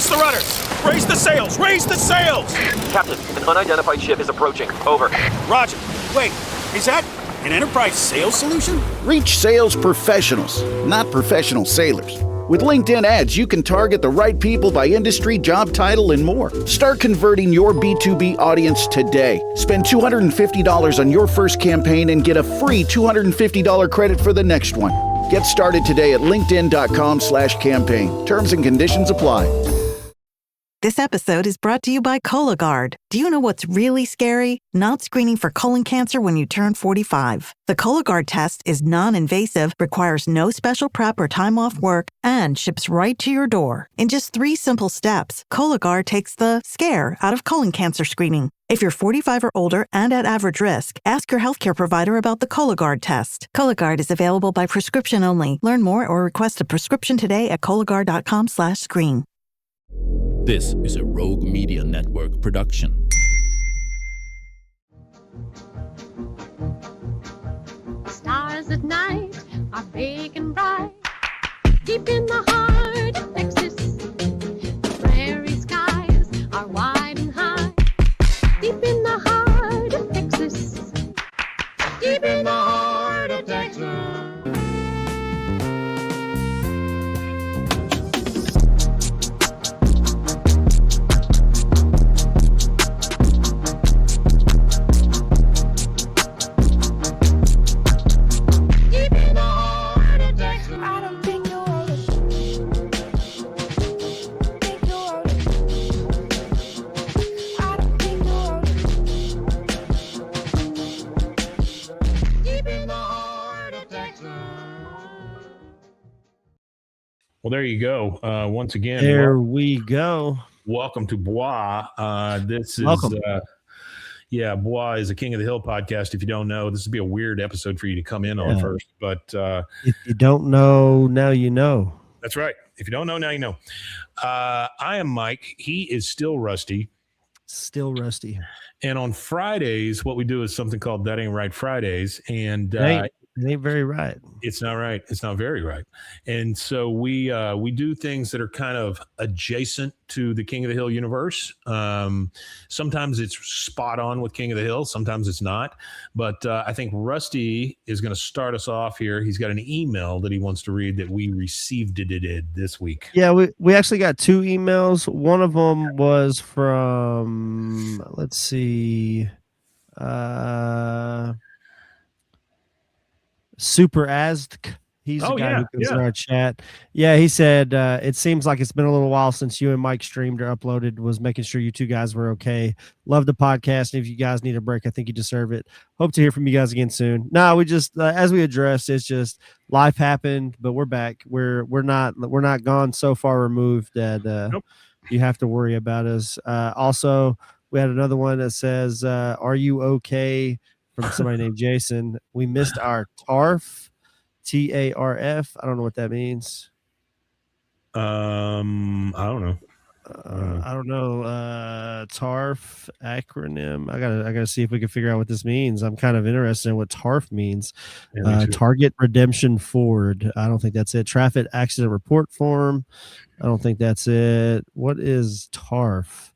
Brace the rudders! Raise the sails! Raise the sails! Captain, an unidentified ship is approaching. Over. Roger. Wait, is that an Enterprise sales solution? Reach sales professionals, not professional sailors. With LinkedIn ads, you can target the right people by industry, job title, and more. Start converting your B2B audience today. Spend $250 on your first campaign and get a free $250 credit for the next one. Get started today at linkedin.com/campaign. Terms and conditions apply. This episode is brought to you by Cologuard. Do you know what's really scary? Not screening for colon cancer when you turn 45. The Cologuard test is non-invasive, requires no special prep or time off work, and ships right to your door. In just 3 simple steps, Cologuard takes the scare out of colon cancer screening. If you're 45 or older and at average risk, ask your healthcare provider about the Cologuard test. Cologuard is available by prescription only. Learn more or request a prescription today at Cologuard.com/screen. This is a Rogue Media Network production. Stars at night are big and bright. Deep in the heart of Texas, the prairie skies are wide and high. Deep in the heart of Texas, deep in the heart of Texas. Well, there you go. Once again, there we go. Welcome to Bois. This is welcome. Bois is a King of the Hill podcast. If you don't know, this would be a weird episode for you to come in on first. But if you don't know, now you know. That's right. If you don't know, now you know. I am Mike. He is still Rusty. Still Rusty. And on Fridays, what we do is something called That Ain't Right Fridays. And it ain't very right. It's not right. It's not very right. And so we do things that are kind of adjacent to the King of the Hill universe. Sometimes it's spot on with King of the Hill. Sometimes it's not. But I think Rusty is going to start us off here. He's got an email that he wants to read that we received this week. Yeah, we actually got 2 emails. One of them was from, let's see, Super Azk. He's the guy who comes in our chat. Yeah, he said, it seems like it's been a little while since you and Mike streamed or uploaded. Was making sure you 2 guys were okay. Love the podcast. And if you guys need a break, I think you deserve it. Hope to hear from you guys again soon. No, we just, as we addressed, it's just life happened, but we're back. We're not gone so far removed that you have to worry about us. Also, we had another one that says, are you okay? From somebody named Jason. We missed our TARF, TARF. I don't know what that means. I don't know. I don't know. TARF acronym. I gotta see if we can figure out what this means. I'm kind of interested in what TARF means. Target Redemption Forward. I don't think that's it. Traffic Accident Report Form. I don't think that's it. What is TARF?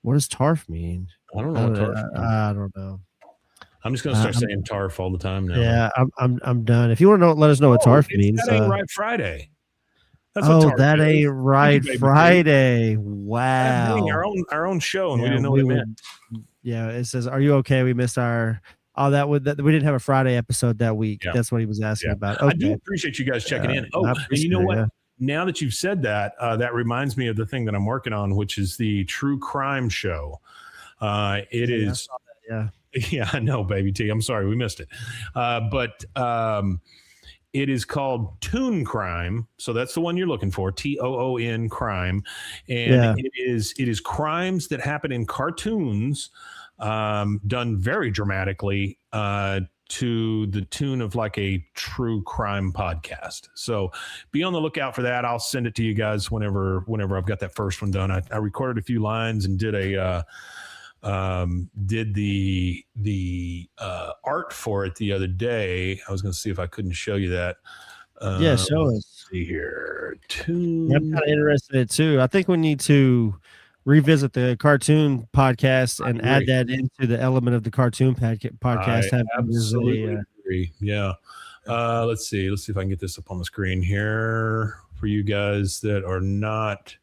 What does TARF mean? I don't know. I don't know. I'm just gonna start saying TARF all the time now. Yeah, I'm done. If you want to know, let us know what TARF means. That ain't right Friday. That's what that ain't right Friday. Wow. Our own show, and we didn't know what it meant. Yeah, it says, "Are you okay? We missed our." Oh, we didn't have a Friday episode that week. Yeah. That's what he was asking about. Okay. I do appreciate you guys checking in. Oh, and you know what? Yeah. Now that you've said that, that reminds me of the thing that I'm working on, which is the true crime show. It is. Yeah. Yeah, I know, baby T. I'm sorry we missed it. But it is called Toon Crime. So that's the one you're looking for, TOON crime. And it is crimes that happen in cartoons done very dramatically to the tune of like a true crime podcast. So be on the lookout for that. I'll send it to you guys whenever I've got that first one done. I recorded a few lines and did the art for it the other day. I was going to see if I couldn't show you that. Show us. see here. Yeah, I'm kind of interested in it too. I think we need to revisit the cartoon podcast and add that into the element of the cartoon podcast. I absolutely agree. Yeah. Let's see if I can get this up on the screen here for you guys that are not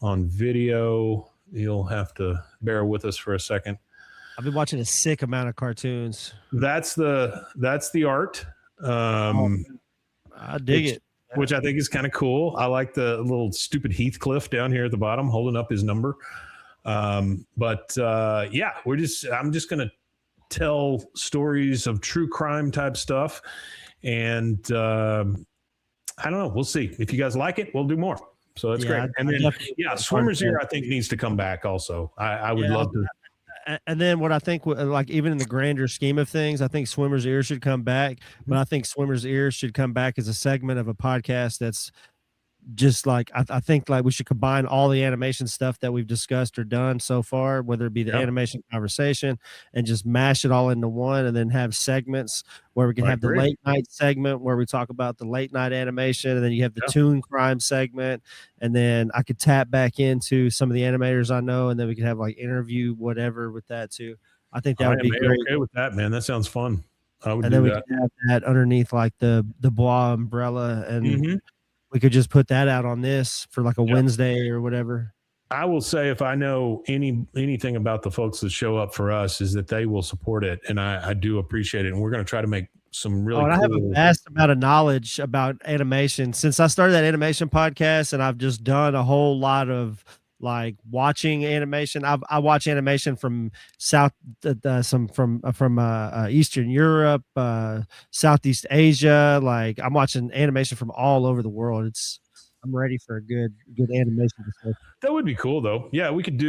on video. You'll have to bear with us for a second. I've been watching a sick amount of cartoons. That's the art. I dig it. Which I think is kind of cool. I like the little stupid Heathcliff down here at the bottom holding up his number. I'm just going to tell stories of true crime type stuff. And I don't know. We'll see. If you guys like it, we'll do more. So that's great. And then, Swimmer's Ear, I think, needs to come back also. I would love to. And then what I think, like, even in the grander scheme of things, I think Swimmer's Ear should come back, but I think Swimmer's Ear should come back as a segment of a podcast that's just like, I think like we should combine all the animation stuff that we've discussed or done so far, whether it be the animation conversation, and just mash it all into one, and then have segments where we can have the late night segment where we talk about the late night animation, and then you have the Toon Crime segment, and then I could tap back into some of the animators I know, and then we could have like interview whatever with that too. I think that would be great. Okay with that, man. That sounds fun. And then we could have that underneath like the Bois umbrella, and we could just put that out on this for like a Wednesday or whatever. I will say, if I know anything about the folks that show up for us, is that they will support it, and I do appreciate it. And we're going to try to make some really. I have a vast amount of knowledge about animation since I started that animation podcast, and I've just done a whole lot of like watching animation. I watch animation from Eastern Europe, Southeast Asia. Like, I'm watching animation from all over the world. I'm ready for a good animation discussion. That would be cool though. Yeah, we could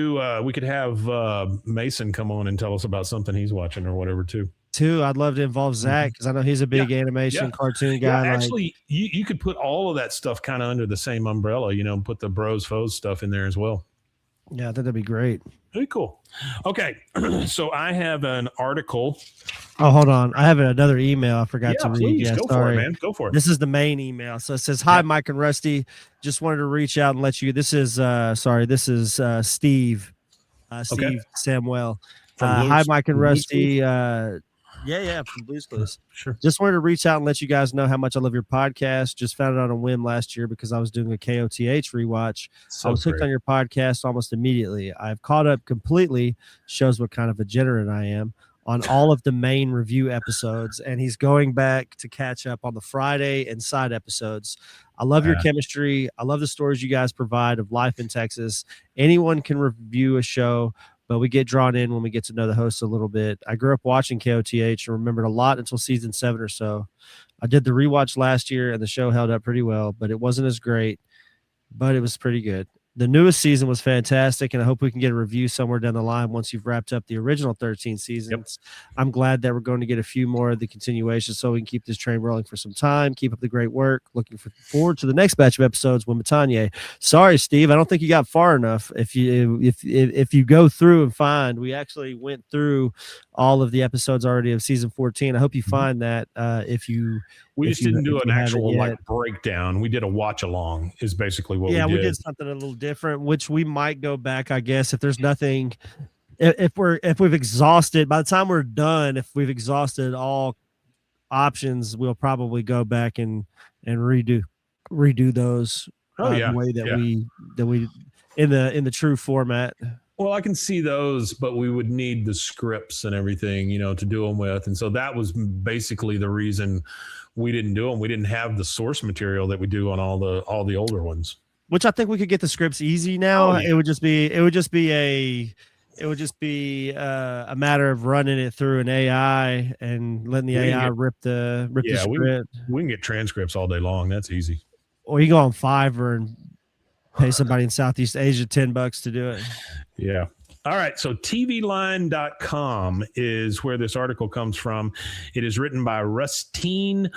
have Mason come on and tell us about something he's watching or whatever too. I'd love to involve Zach, because I know he's a big animation cartoon guy. Yeah, actually, you could put all of that stuff kind of under the same umbrella, put the bros foes stuff in there as well. Yeah, I think that'd be great. Very cool. Okay, so I have an article. Oh, hold on. I have another email I forgot to read. Please, go for it, man. Go for it. This is the main email. So it says, "Hi, Mike and Rusty. Just wanted to reach out and let you." This is Steve. Steve Samuel. Hi, Mike and Rusty. From Blues Clues. Sure. Just wanted to reach out and let you guys know how much I love your podcast. Just found it on a whim last year because I was doing a KOTH rewatch. I was hooked on your podcast almost immediately. I've caught up completely. Shows what kind of a degenerate I am. On all of the main review episodes, and he's going back to catch up on the Friday and side episodes. I love your chemistry. I love the stories you guys provide of life in Texas. Anyone can review a show, but we get drawn in when we get to know the hosts a little bit. I grew up watching KOTH and remembered a lot until season 7 or so. I did the rewatch last year, and the show held up pretty well, but it wasn't as great, but it was pretty good. The newest season was fantastic, and I hope we can get a review somewhere down the line once you've wrapped up the original 13 seasons. Yep. I'm glad that we're going to get a few more of the continuation so we can keep this train rolling for some time. Keep up the great work. Looking forward to the next batch of episodes with Matanye. Sorry, Steve, I don't think you got far enough. If you go through and find, we actually went through all of the episodes already of season 14. I hope you find that we just didn't do an actual breakdown. We did a watch along is basically what we did. Yeah, we did something a little different, which we might go back, I guess, if there's nothing, if we've exhausted, by the time we're done, if we've exhausted all options, we'll probably go back and redo those the way that we in the true format. Well, I can see those, but we would need the scripts and everything, to do them with. And so that was basically the reason we didn't do them. We didn't have the source material that we do on all the older ones. Which I think we could get the scripts easy now. It would just be a matter of running it through an AI and letting the AI rip the script. We can get transcripts all day long. That's easy. Or you go on Fiverr and pay somebody in Southeast Asia $10 to do it. Yeah. All right. So tvline.com is where this article comes from. It is written by Rustine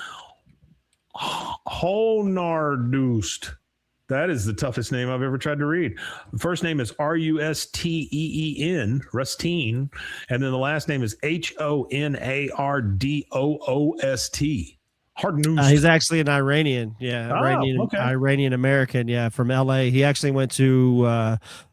Honardust. That is the toughest name I've ever tried to read. The first name is Rusteen, Rustine, and then the last name is Honardoost. Hard-nosed. He's actually an Iranian. Yeah. Okay. Iranian American. Yeah. From LA. He actually went to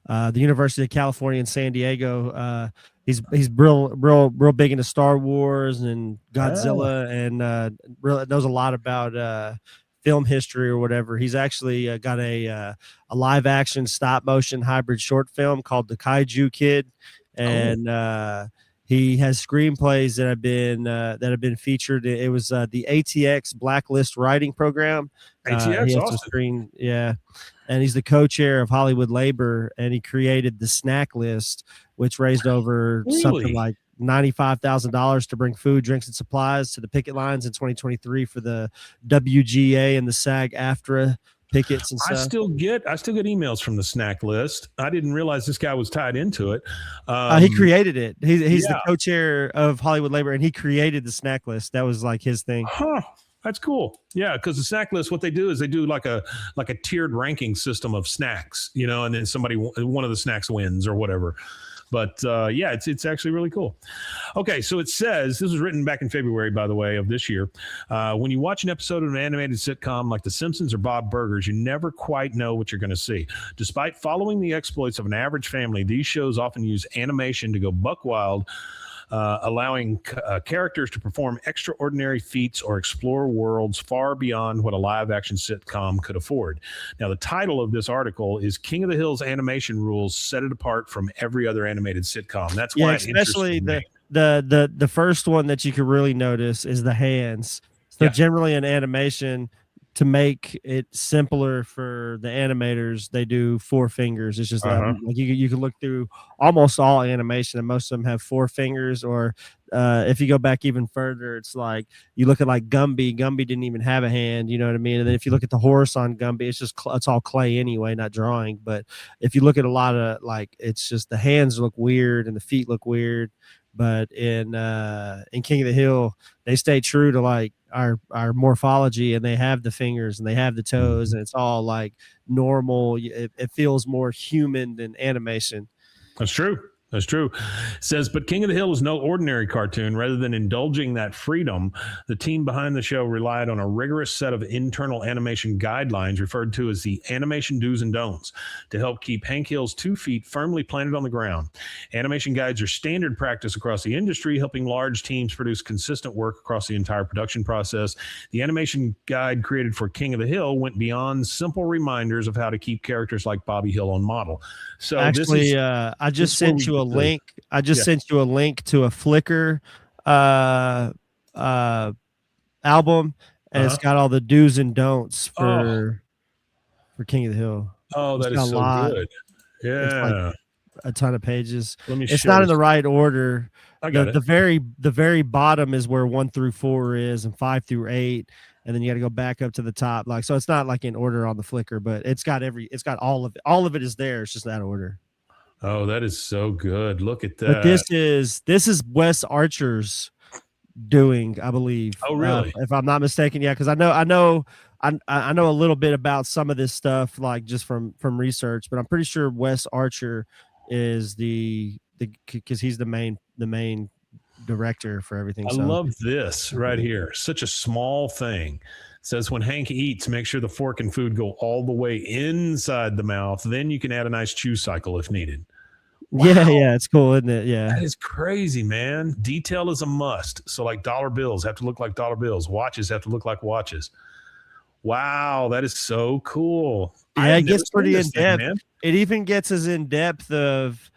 the University of California in San Diego. He's real big into Star Wars and Godzilla, and really knows a lot about film history or whatever. He's actually got a live action stop motion hybrid short film called The Kaiju Kid, and he has screenplays that have been featured. It was the ATX Blacklist writing program. ATX, he has awesome. And he's the co-chair of Hollywood Labor, and he created the snack list, which raised over something like $95,000 to bring food, drinks, and supplies to the picket lines in 2023 for the WGA and the SAG-AFTRA pickets and stuff. I still get emails from the snack list. I didn't realize this guy was tied into it. He created it. He's the co-chair of Hollywood Labor, and he created the snack list. That was like his thing. That's cool. Yeah, because the snack list, what they do is they do like a tiered ranking system of snacks, and then one of the snacks wins or whatever. But it's actually really cool. Okay, so it says, this was written back in February, by the way, of this year. When you watch an episode of an animated sitcom like The Simpsons or Bob Burgers, you never quite know what you're going to see. Despite following the exploits of an average family, these shows often use animation to go buck wild, allowing characters to perform extraordinary feats or explore worlds far beyond what a live-action sitcom could afford. Now, the title of this article is King of the Hill's Animation Rules Set It Apart from Every Other Animated Sitcom. That's why especially the first one that you can really notice is the hands. So generally in animation, to make it simpler for the animators, they do 4 fingers. It's just like you can look through almost all animation, and most of them have 4 fingers. Or if you go back even further, it's like you look at like Gumby. Gumby didn't even have a hand, you know what I mean? And then if you look at the horse on Gumby, it's all clay anyway, not drawing. But if you look at a lot of it's just the hands look weird and the feet look weird. But in King of the Hill, they stay true to like our morphology, and they have the fingers and they have the toes, and it's all like normal. It feels more human than animation. That's true. That's true. It says, but King of the Hill is no ordinary cartoon. Rather than indulging that freedom, the team behind the show relied on a rigorous set of internal animation guidelines referred to as the animation do's and don'ts to help keep Hank Hill's 2 feet firmly planted on the ground. Animation guides are standard practice across the industry, helping large teams produce consistent work across the entire production process. The animation guide created for King of the Hill went beyond simple reminders of how to keep characters like Bobby Hill on model. So actually, I just sent you a link. I just sent you a link to a Flickr album, and it's got all the do's and don'ts for King of the Hill. Oh, that is so good. Yeah, like a ton of pages. It's not in the right order. I got it. The very bottom is where 1 through 4 is, and 5 through 8. And then you got to go back up to the top. So it's not like in order on the Flickr, but it's got all of it. All of it is there. It's just that order. Oh, that is so good. Look at that. But this is Wes Archer's doing, I believe. Oh, really? If I'm not mistaken. Yeah. Cause I know a little bit about some of this stuff, like just from research, but I'm pretty sure Wes Archer is cause he's the main director for everything. I love this right here. Such a small thing. It says when Hank eats, make sure the fork and food go all the way inside the mouth. Then you can add a nice chew cycle if needed. Wow. Yeah, it's cool, isn't it? Yeah, that is crazy, man. Detail is a must. So like dollar bills have to look like dollar bills. Watches have to look like watches. Wow, that is so cool. Yeah, it gets pretty in depth. It even gets as in depth of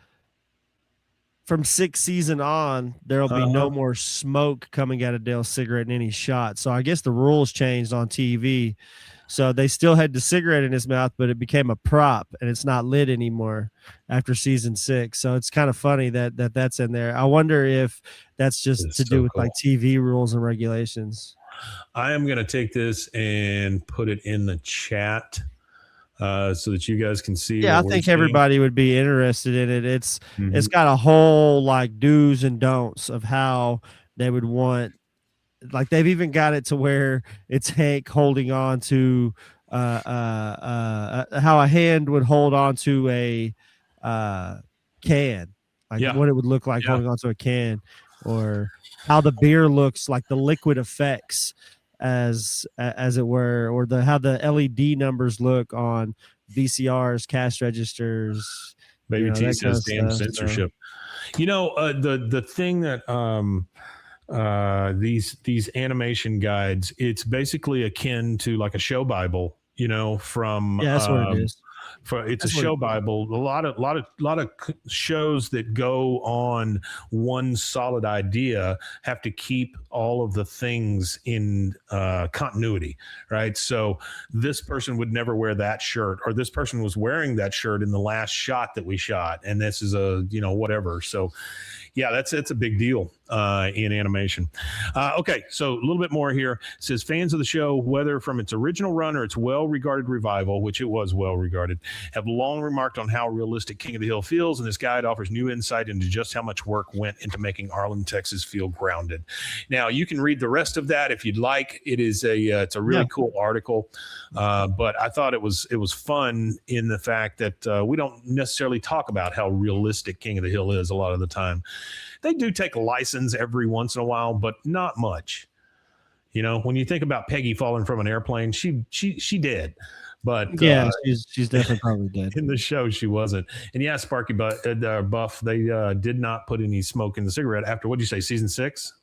from 6th season on, there'll be no more smoke coming out of Dale's cigarette in any shot. So I guess the rules changed on TV. So they still had the cigarette in his mouth, but it became a prop, and it's not lit anymore after season 6. So it's kind of funny that's in there. I wonder if that's just to do with like TV rules and regulations. I am going to take this and put it in the chat so that you guys can see. Yeah, I think everybody would be interested in it. It's got a whole like do's and don'ts of how they would want. Like they've even got it to where it's Hank holding on to how a hand would hold on to a can, like what it would look like holding onto a can, or how the beer looks, like the liquid effects as it were, or how the LED numbers look on VCRs, cash registers. Baby T that kind says, of "Damn stuff, censorship." The thing that these animation guides, it's basically akin to like a show Bible, from that's what it is. It's a show Bible. A lot of shows that go on one solid idea have to keep all of the things in continuity, right? So this person would never wear that shirt, or this person was wearing that shirt in the last shot that we shot, and this is whatever. So yeah, that's a big deal in animation. Okay, so a little bit more here. It says, fans of the show, whether from its original run or its well-regarded revival, which it was well-regarded, have long remarked on how realistic King of the Hill feels, and this guide offers new insight into just how much work went into making Arlen, Texas feel grounded. Now, you can read the rest of that if you'd like. It's a really cool article, but I thought it was fun in the fact that we don't necessarily talk about how realistic King of the Hill is a lot of the time. They do take a license every once in a while, but not much. When you think about Peggy falling from an airplane, she did. But yeah, she's definitely probably dead. In the show, she wasn't. And yeah, Sparky Buff, they did not put any smoke in the cigarette after, what'd you say, season 6?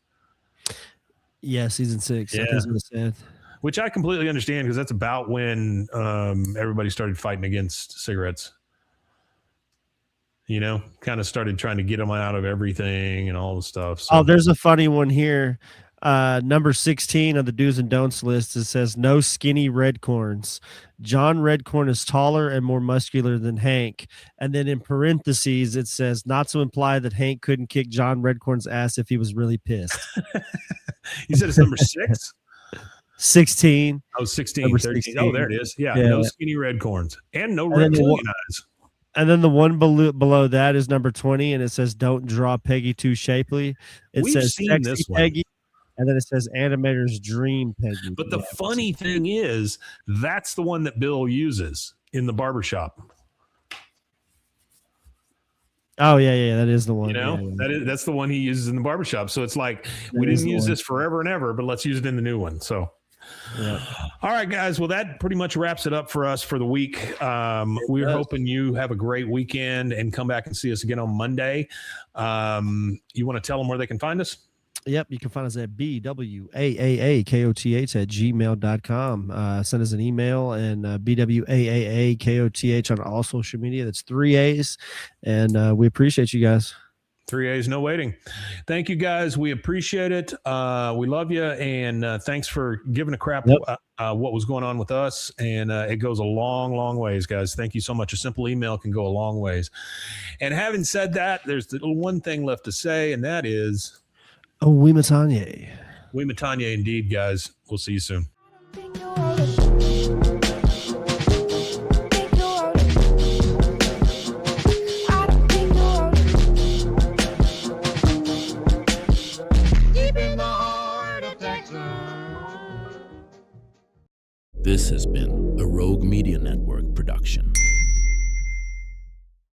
Yeah, season 6. Yeah. I think it's said. Which I completely understand, because that's about when everybody started fighting against cigarettes. Kind of started trying to get them out of everything and all the stuff. So. Oh, there's a funny one here. Number 16 of the do's and don'ts list, it says no skinny Redcorns. John Redcorn is taller and more muscular than Hank. And then in parentheses, it says not to imply that Hank couldn't kick John Redcorn's ass if he was really pissed. You said it's number 6? 16. Oh, 16. Number 13. 16. Oh, there it is. Yeah, no skinny Redcorns. And no reptilian eyes. And then the one below that is number 20, and it says, don't draw Peggy too shapely. It says seen sexy this one. Peggy, and then it says animator's dream Peggy. But the funny thing is, that's the one that Bill uses in the barbershop. Oh, yeah, that is the one. That's the one he uses in the barbershop. So it's like, we didn't use this forever and ever, but let's use it in the new one. So yeah. All right, guys. Well, that pretty much wraps it up for us for the week. We're hoping you have a great weekend and come back and see us again on Monday. You want to tell them where they can find us? Yep. You can find us at bwaaakoth@gmail.com. Send us an email, and bwaaakoth on all social media. That's 3 A's. And we appreciate you guys. 3 A's, no waiting. Thank you, guys. We appreciate it. We love you, and thanks for giving a crap what was going on with us. And it goes a long, long ways, guys. Thank you so much. A simple email can go a long ways. And having said that, there's the one thing left to say, and that is, we matanye. We matanye indeed, guys. We'll see you soon. This has been a Rogue Media Network production.